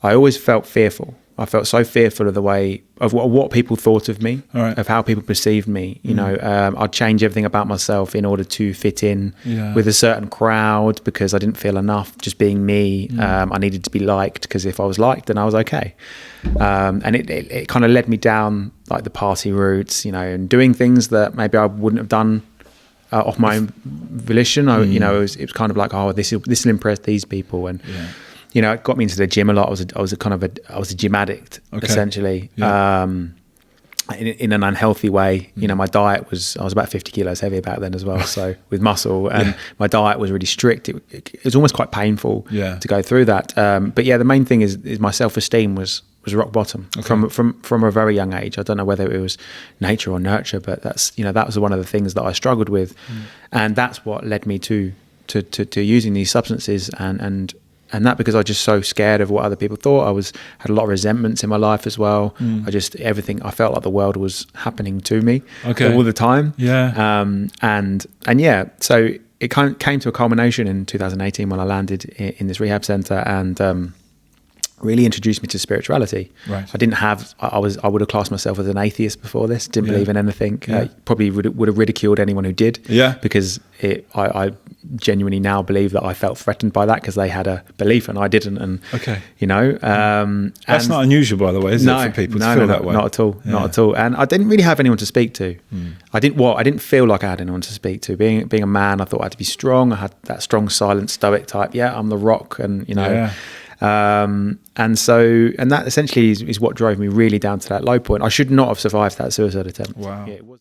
I always felt fearful. I felt so fearful of the way of what people thought of me, of how people perceived me. You know, I'd change everything about myself in order to fit in with a certain crowd because I didn't feel enough just being me. I needed to be liked because if I was liked, then I was okay. And it kind of led me down like the party routes, you know, and doing things that maybe I wouldn't have done off my own volition. You know, it was kind of like, oh, this will impress these people, and you know, it got me into the gym a lot. I was a gym addict essentially, in an unhealthy way. You know, my diet I was about 50 kilos heavier back then as well. So with muscle, and my diet was really strict. It was almost quite painful to go through that. But yeah, the main thing is my self-esteem was rock bottom from a very young age. I don't know whether it was nature or nurture, but that's, you know, that was one of the things that I struggled with, and that's what led me to using these substances, and that because I was just so scared of what other people thought. Had a lot of resentments in my life as well. I felt like the world was happening to me all the time. And yeah, so it kind of came to a culmination in 2018 when I landed in this rehab center, and really introduced me to spirituality. I would have classed myself as an atheist before this. Didn't believe in anything. Probably would have ridiculed anyone who did. Because I genuinely now believe that I felt threatened by that because they had a belief and I didn't. And you know, that's not unusual, by the way, is it, for people to feel that way? Not at all. Not at all. And I didn't really have anyone to speak to. I didn't feel like I had anyone to speak to. Being a man, I thought I had to be strong. I had that strong, silent, stoic type. I'm the rock, and you know. And that essentially is what drove me really down to that low point. I should not have survived that suicide attempt. Wow. It was